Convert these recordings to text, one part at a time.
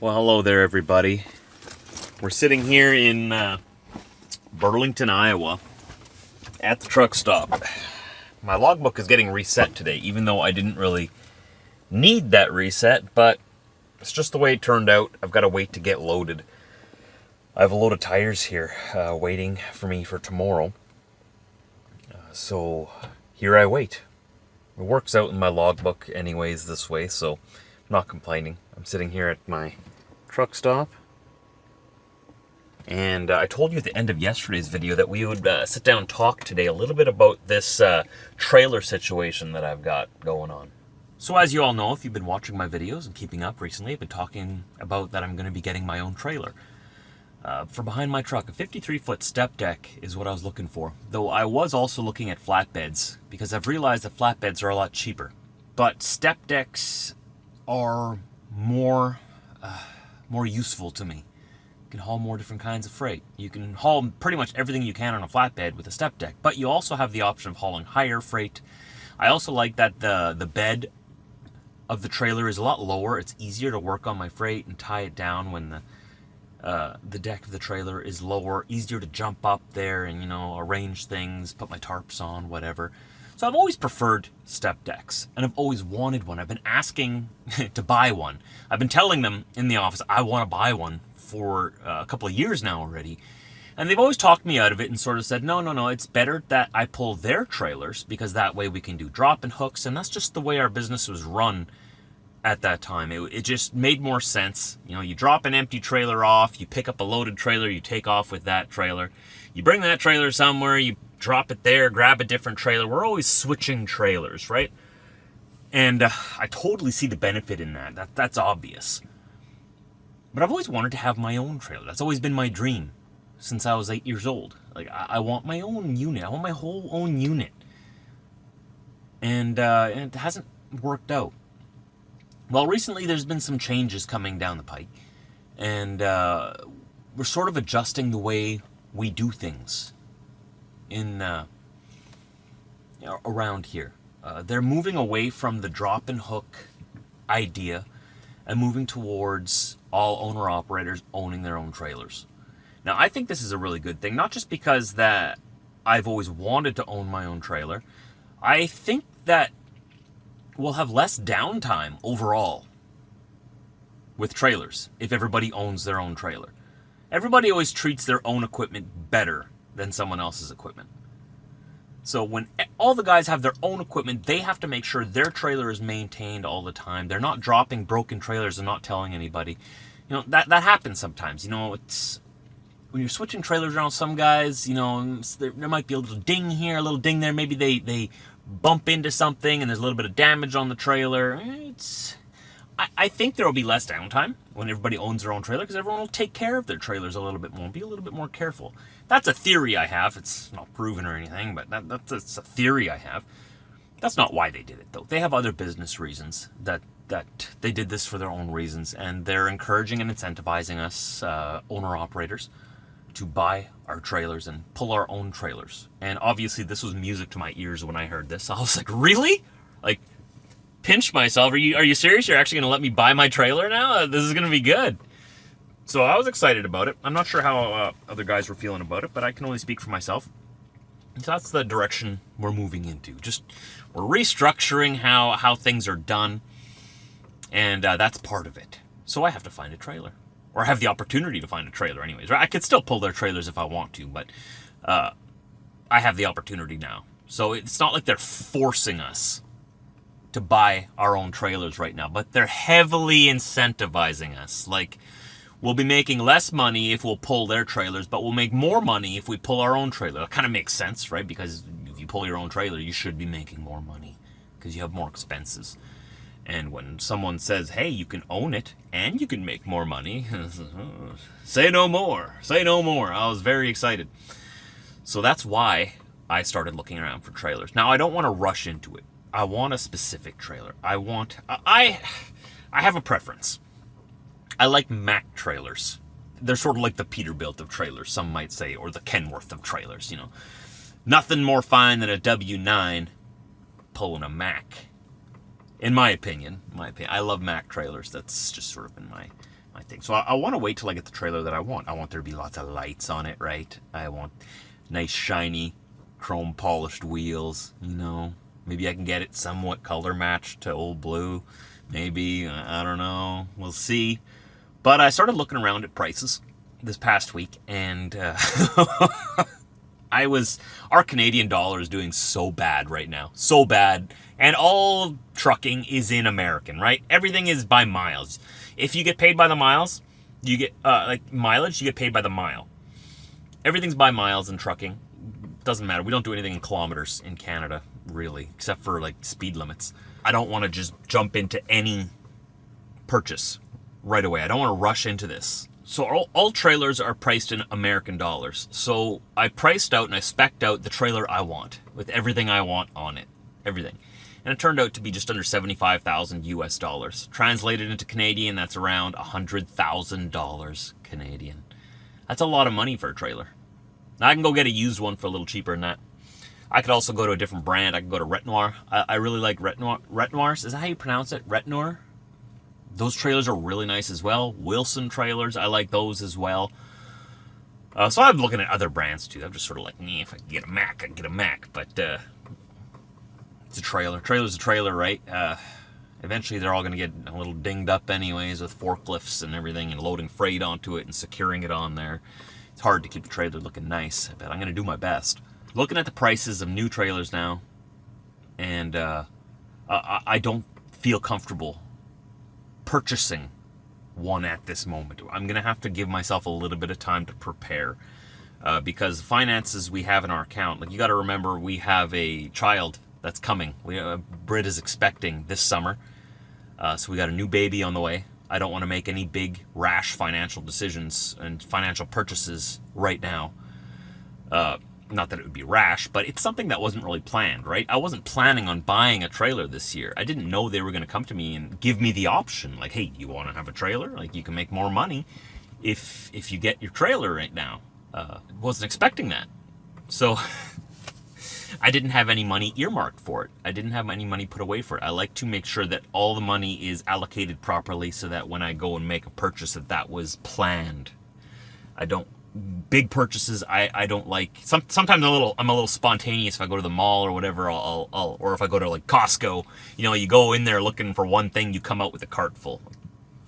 Well, hello there, everybody. We're sitting here in Burlington, Iowa, at the truck stop. My logbook is getting reset today, even though I didn't really need that reset, but it's just the way it turned out. I've got to wait to get loaded. I have a load of tires here waiting for me for tomorrow. So here I wait. It works out in my logbook anyways this way, so I'm not complaining. I'm sitting here at my truck stop. And I told you at the end of yesterday's video that we would sit down and talk today a little bit about this trailer situation that I've got going on. So as you all know, if you've been watching my videos and keeping up recently, I've been talking about that I'm going to be getting my own trailer. For behind my truck, a 53-foot step deck is what I was looking for. Though I was also looking at flatbeds, because I've realized that flatbeds are a lot cheaper. But step decks are more useful to me. You can haul more different kinds of freight. You can haul pretty much everything you can on a flatbed with a step deck, but you also have the option of hauling higher freight. I also like that the bed of the trailer is a lot lower. It's easier to work on my freight and tie it down when the deck of the trailer is lower, easier to jump up there and, arrange things, put my tarps on, whatever. So I've always preferred step decks, and I've always wanted one. I've been asking to buy one. I've been telling them in the office I want to buy one for a couple of years now already. And they've always talked me out of it and sort of said, no, it's better that I pull their trailers because that way we can do drop-in hooks, and that's just the way our business was run at that time. It just made more sense. You drop an empty trailer off, you pick up a loaded trailer, you take off with that trailer. You bring that trailer somewhere, you drop it there, grab a different trailer. We're always switching trailers, right? And I totally see the benefit in that. That's obvious. But I've always wanted to have my own trailer. That's always been my dream since I was 8 years old. Like, I want my own unit. I want my whole own unit. And it hasn't worked out. Well, recently there's been some changes coming down the pike, and we're sort of adjusting the way we do things in around here. They're moving away from the drop and hook idea and moving towards all owner-operators owning their own trailers. Now, I think this is a really good thing, not just because that I've always wanted to own my own trailer. I think that we'll have less downtime overall with trailers if everybody owns their own trailer. Everybody always treats their own equipment better than someone else's equipment. So when all the guys have their own equipment, they have to make sure their trailer is maintained all the time. They're not dropping broken trailers and not telling anybody. That happens sometimes. It's when you're switching trailers around, some guys, there might be a little ding here, a little ding there. Maybe they bump into something and there's a little bit of damage on the trailer. I think there will be less downtime when everybody owns their own trailer because everyone will take care of their trailers a little bit more, be a little bit more careful. That's a theory I have. It's not proven or anything, but that's a theory I have. That's not why they did it, though. They have other business reasons that they did this for their own reasons, and they're encouraging and incentivizing us owner-operators to buy our trailers and pull our own trailers. And obviously this was music to my ears when I heard this. I was like, really? Like, pinched myself. Are you serious? You're actually going to let me buy my trailer now? This is going to be good. So I was excited about it. I'm not sure how other guys were feeling about it, but I can only speak for myself. So that's the direction we're moving into. We're restructuring how things are done, and that's part of it. So I have to find a trailer. Or have the opportunity to find a trailer anyways. Right? I could still pull their trailers if I want to, but I have the opportunity now. So it's not like they're forcing us to buy our own trailers right now, but they're heavily incentivizing us. Like, we'll be making less money if we'll pull their trailers, but we'll make more money if we pull our own trailer. That kind of makes sense, right? Because if you pull your own trailer, you should be making more money because you have more expenses. And when someone says, hey, you can own it and you can make more money, say no more. Say no more. I was very excited. So that's why I started looking around for trailers. Now, I don't want to rush into it. I want a specific trailer. I have a preference. I like Mack trailers. They're sort of like the Peterbilt of trailers, some might say, or the Kenworth of trailers, Nothing more fine than a W9 pulling a Mack. In my opinion. I love Mack trailers. That's just sort of been I think. So I want to wait till I get the trailer that I want. I want there to be lots of lights on it, right? I want nice, shiny, chrome polished wheels, you know. Maybe I can get it somewhat color matched to Old Blue. Maybe, I don't know. We'll see. But I started looking around at prices this past week, and our Canadian dollar is doing so bad right now. So bad. And all trucking is in American, right? Everything is by miles. If you get paid by the miles, you get, like mileage, you get paid by the mile. Everything's by miles in trucking. Doesn't matter. We don't do anything in kilometers in Canada, really, except for like speed limits. I don't want to just jump into any purchase right away. I don't want to rush into this. So all trailers are priced in American dollars. So I priced out and I spec'd out the trailer I want with everything I want on it. Everything. And it turned out to be just under 75,000 US dollars. Translated into Canadian, that's around $100,000 Canadian. That's a lot of money for a trailer. Now I can go get a used one for a little cheaper than that. I could also go to a different brand. I could go to Retnoir. I really like Retnoir. Retnoirs, is that how you pronounce it? Retnoir? Those trailers are really nice as well. Wilson trailers, I like those as well. So I'm looking at other brands too. I'm just sort of like, if I can get a Mac, I can get a Mac. But it's a trailer. Trailer's a trailer, right? Eventually they're all going to get a little dinged up anyways with forklifts and everything and loading freight onto it and securing it on there. It's hard to keep the trailer looking nice, but I'm going to do my best. Looking at the prices of new trailers now, and I don't feel comfortable purchasing one at this moment. I'm going to have to give myself a little bit of time to prepare because the finances we have in our account, like you got to remember we have a child that's coming. Brit is expecting this summer, so we got a new baby on the way. I don't want to make any big rash financial decisions and financial purchases right now. Not that it would be rash, but it's something that wasn't really planned, right? I wasn't planning on buying a trailer this year. I didn't know they were going to come to me and give me the option. Like, hey, you want to have a trailer? Like, you can make more money if you get your trailer right now. Wasn't expecting that. So I didn't have any money earmarked for it. I didn't have any money put away for it. I like to make sure that all the money is allocated properly so that when I go and make a purchase that was planned. Big purchases I don't like. Sometimes I'm a little spontaneous. If I go to the mall or whatever, or if I go to like Costco, you go in there looking for one thing, you come out with a cart full.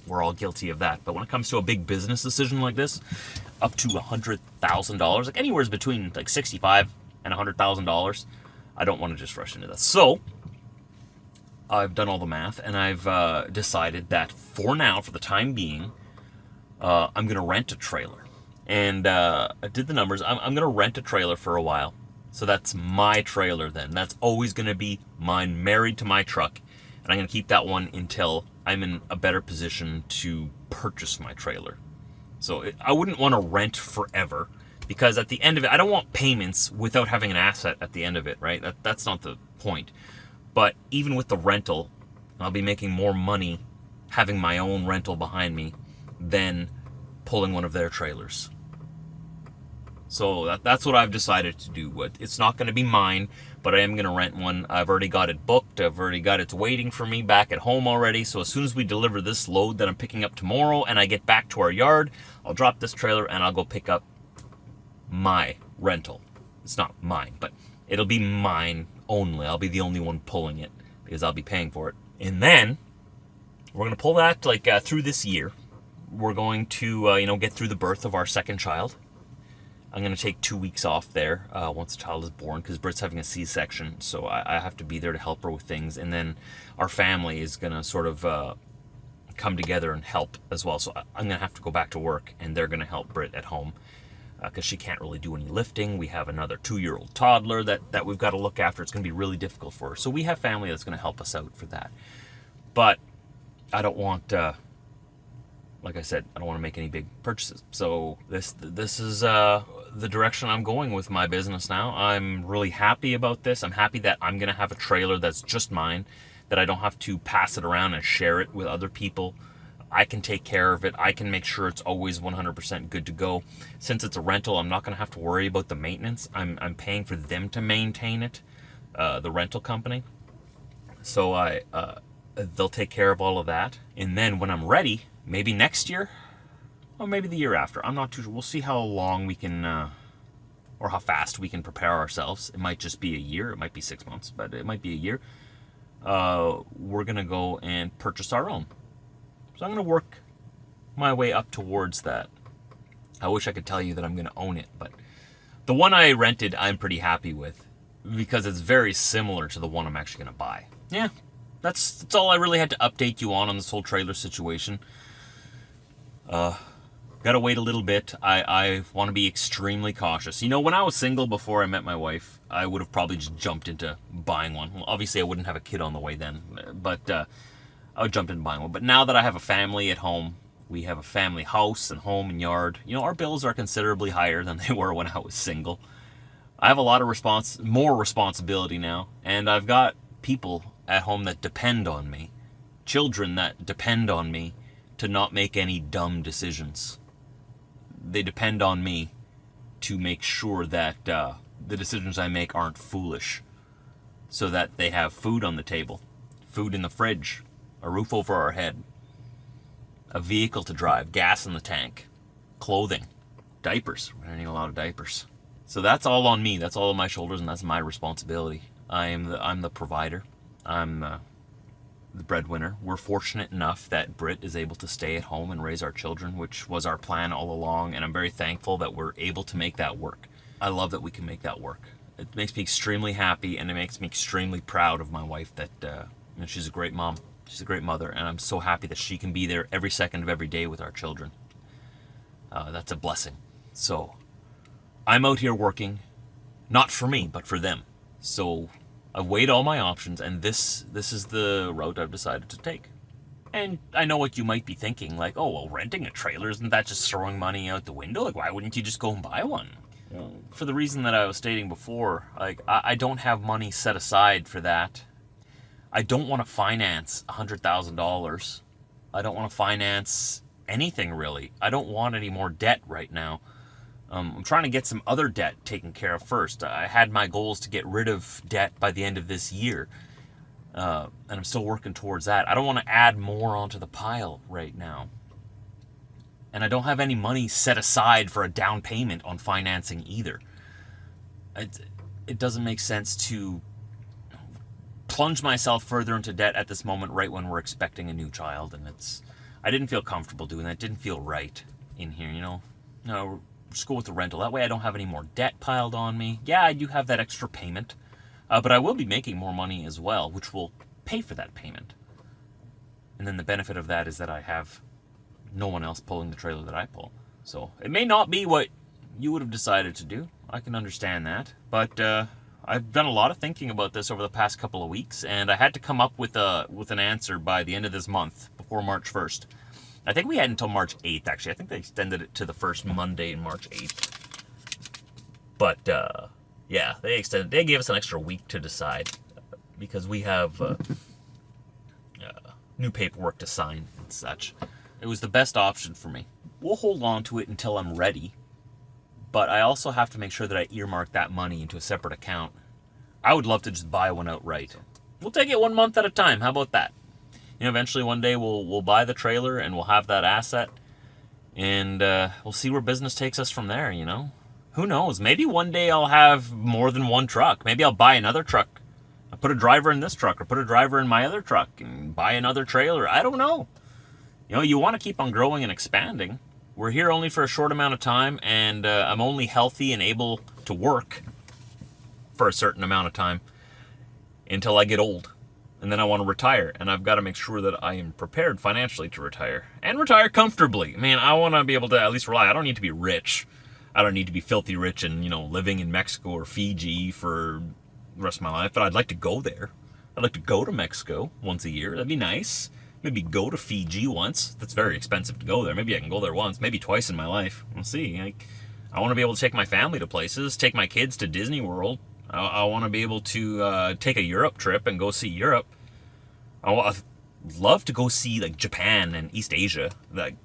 We're all guilty of that. But when it comes to a big business decision like this, up to $100,000, like anywhere between like $65,000 and $100,000, I don't want to just rush into this. So I've done all the math and I've decided that for now, for the time being, I'm going to rent a trailer. And I did the numbers. I'm going to rent a trailer for a while. So that's my trailer then. That's always going to be mine, married to my truck. And I'm going to keep that one until I'm in a better position to purchase my trailer. So I wouldn't want to rent forever because at the end of it, I don't want payments without having an asset at the end of it, right? That's not the point. But even with the rental, I'll be making more money having my own rental behind me than pulling one of their trailers. So that's what I've decided to do. It's not going to be mine, but I am going to rent one. I've already got it booked. I've already got it waiting for me back at home already. So as soon as we deliver this load that I'm picking up tomorrow and I get back to our yard, I'll drop this trailer and I'll go pick up my rental. It's not mine, but it'll be mine only. I'll be the only one pulling it because I'll be paying for it. And then we're going to pull that through this year. We're going to, get through the birth of our second child. I'm going to take 2 weeks off there once the child is born because Brit's having a C-section, so I have to be there to help her with things. And then our family is going to sort of come together and help as well. So I'm going to have to go back to work, and they're going to help Brit at home because she can't really do any lifting. We have another 2-year-old toddler that we've got to look after. It's going to be really difficult for her. So we have family that's going to help us out for that. But I don't want... like I said, I don't want to make any big purchases. So this is the direction I'm going with my business now. I'm really happy about this. I'm happy that I'm going to have a trailer that's just mine, that I don't have to pass it around and share it with other people. I can take care of it. I can make sure it's always 100% good to go. Since it's a rental, I'm not going to have to worry about the maintenance. I'm paying for them to maintain it, the rental company. So they'll take care of all of that. And then when I'm ready maybe next year, or maybe the year after. I'm not too sure. We'll see how long we can, or how fast we can prepare ourselves. It might just be a year. It might be 6 months, but it might be a year. We're going to go and purchase our own. So I'm going to work my way up towards that. I wish I could tell you that I'm going to own it, but the one I rented, I'm pretty happy with because it's very similar to the one I'm actually going to buy. Yeah, that's all I really had to update you on this whole trailer situation. Gotta wait a little bit. I want to be extremely cautious. You know, when I was single before I met my wife, I would have probably just jumped into buying one. Well, obviously, I wouldn't have a kid on the way then, but I would jump into buying one. But now that I have a family at home, we have a family house and home and yard. You know, our bills are considerably higher than they were when I was single. I have a lot of more responsibility now, and I've got people at home that depend on me, children that depend on me to not make any dumb decisions. They depend on me to make sure that the decisions I make aren't foolish, so that they have food on the table, food in the fridge, a roof over our head, a vehicle to drive, gas in the tank, clothing, diapers. We're gonna need a lot of diapers. So that's all on me. That's all on my shoulders, and that's my responsibility. I'm the provider. I'm the breadwinner. We're fortunate enough that Britt is able to stay at home and raise our children, which was our plan all along, and I'm very thankful that we're able to make that work. I love that we can make that work. It makes me extremely happy, and it makes me extremely proud of my wife that you know, she's a great mom. She's a great mother, and I'm so happy that she can be there every second of every day with our children. That's a blessing. So I'm out here working, not for me, but for them. So I've weighed all my options, and this is the route I've decided to take. And I know what you might be thinking, like, oh, well, renting a trailer, isn't that just throwing money out the window? Like, why wouldn't you just go and buy one? For the reason that I was stating before, like, I don't have money set aside for that. I don't want to finance $100,000. I don't want to finance anything, really. I don't want any more debt right now. I'm trying to get some other debt taken care of first. I had my goals to get rid of debt by the end of this year, and I'm still working towards that. I don't want to add more onto the pile right now. And I don't have any money set aside for a down payment on financing either. It doesn't make sense to plunge myself further into debt at this moment right when we're expecting a new child, and I didn't feel comfortable doing that. It didn't feel right in here, you know. No, just go with the rental. That way I don't have any more debt piled on me. Yeah, I do have that extra payment, but I will be making more money as well, which will pay for that payment. And then the benefit of that is that I have no one else pulling the trailer that I pull. So it may not be what you would have decided to do. I can understand that, but I've done a lot of thinking about this over the past couple of weeks, and I had to come up with an answer by the end of this month, before March 1st. I think we had until March 8th, actually. I think they extended it to the first Monday in March 8th. But, yeah, they gave us an extra week to decide, because we have new paperwork to sign and such. It was the best option for me. We'll hold on to it until I'm ready, but I also have to make sure that I earmark that money into a separate account. I would love to just buy one outright. We'll take it 1 month at a time. How about that? You know, eventually one day we'll buy the trailer and we'll have that asset, and we'll see where business takes us from there, you know? Who knows? Maybe one day I'll have more than one truck. Maybe I'll buy another truck. I'll put a driver in this truck, or put a driver in my other truck and buy another trailer. I don't know. You know, you want to keep on growing and expanding. We're here only for a short amount of time, and I'm only healthy and able to work for a certain amount of time until I get old. And then I want to retire, and I've got to make sure that I am prepared financially to retire, and retire comfortably. Man, I want to be able to at least rely. I don't need to be rich. I don't need to be filthy rich and, you know, living in Mexico or Fiji for the rest of my life, but I'd like to go there. I'd like to go to Mexico once a year. That'd be nice. Maybe go to Fiji once. That's very expensive to go there. Maybe I can go there once, maybe twice in my life. We'll see. I want to be able to take my family to places, take my kids to Disney World. I want to be able to take a Europe trip and go see Europe. I'd love to go see, like, Japan and East Asia. Like,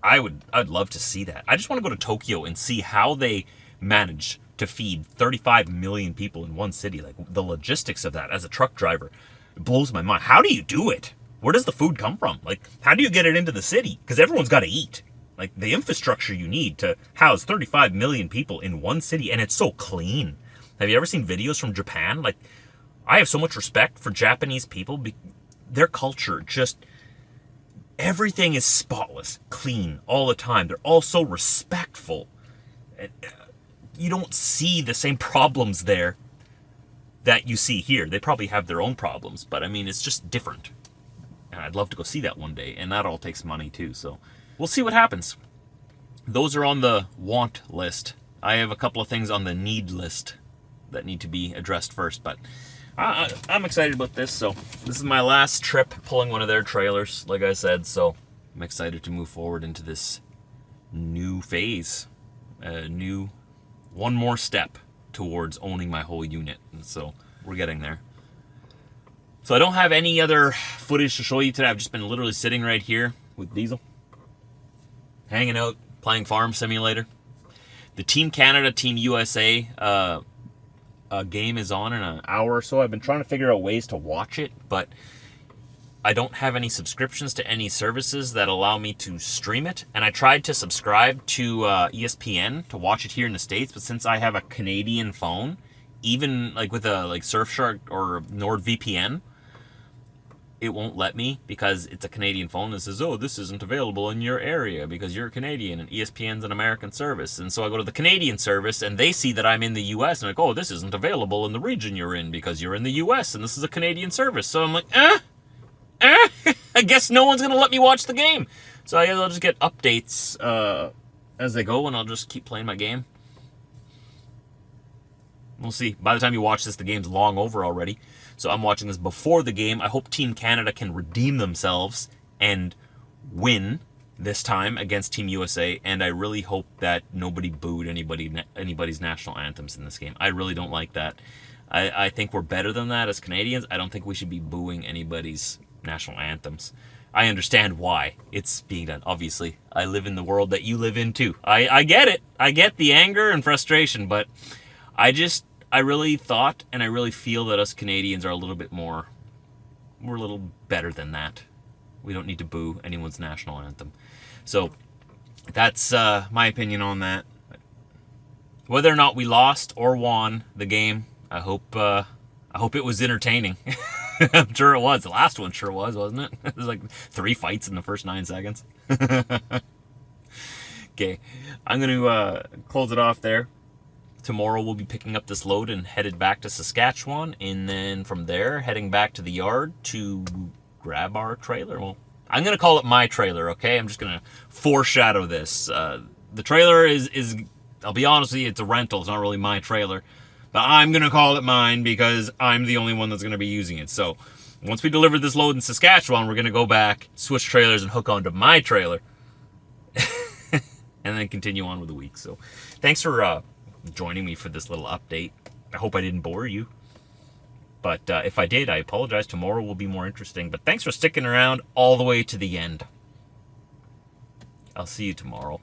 I'd love to see that. I just want to go to Tokyo and see how they manage to feed 35 million people in one city. Like, the logistics of that as a truck driver, it blows my mind. How do you do it? Where does the food come from? Like, how do you get it into the city? Because everyone's got to eat. Like, the infrastructure you need to house 35 million people in one city, and it's so clean. Have you ever seen videos from Japan? Like, I have so much respect for Japanese people. Their culture, just everything is spotless, clean all the time. They're all so respectful. You don't see the same problems there that you see here. They probably have their own problems, but I mean, it's just different. And I'd love to go see that one day, and that all takes money too, so we'll see what happens. Those are on the want list. I have a couple of things on the need list that need to be addressed first, but I'm excited about this. So this is my last trip pulling one of their trailers, like I said, so I'm excited to move forward into this new phase, one more step towards owning my whole unit, and so we're getting there. So I don't have any other footage to show you today. I've just been literally sitting right here with Diesel, hanging out, playing Farm Simulator. The Team Canada, Team USA game is on in an hour or so. I've been trying to figure out ways to watch it, but I don't have any subscriptions to any services that allow me to stream it. And I tried to subscribe to ESPN to watch it here in the States, but since I have a Canadian phone, even like with a Surfshark or NordVPN, it won't let me because it's a Canadian phone that says, oh, this isn't available in your area because you're Canadian and ESPN's an American service. And so I go to the Canadian service and they see that I'm in the US and like, oh, this isn't available in the region you're in because you're in the US and this is a Canadian service. So I'm like, I guess no one's going to let me watch the game. So I guess I'll just get updates as they go and I'll just keep playing my game. We'll see. By the time you watch this, the game's long over already. So I'm watching this before the game. I hope Team Canada can redeem themselves and win this time against Team USA. And I really hope that nobody booed anybody's national anthems in this game. I really don't like that. I think we're better than that as Canadians. I don't think we should be booing anybody's national anthems. I understand why it's being done. Obviously, I live in the world that you live in too. I get it. I get the anger and frustration, but I really thought and I really feel that us Canadians are a little bit more, we're a little better than that. We don't need to boo anyone's national anthem. So that's my opinion on that. Whether or not we lost or won the game, I hope it was entertaining. I'm sure it was. The last one sure was, wasn't it? It was like 3 fights in the first 9 seconds. Okay, I'm going to close it off there. Tomorrow we'll be picking up this load and headed back to Saskatchewan, and then from there heading back to the yard to grab our trailer. Well, I'm going to call it my trailer, okay? I'm just going to foreshadow this. The trailer is, I'll be honest with you, it's a rental. It's not really my trailer. But I'm going to call it mine because I'm the only one that's going to be using it. So once we deliver this load in Saskatchewan, we're going to go back, switch trailers, and hook onto my trailer. And then continue on with the week. So thanks for joining me for this little update. I hope I didn't bore you. But if I did, I apologize. Tomorrow will be more interesting. But thanks for sticking around all the way to the end. I'll see you tomorrow.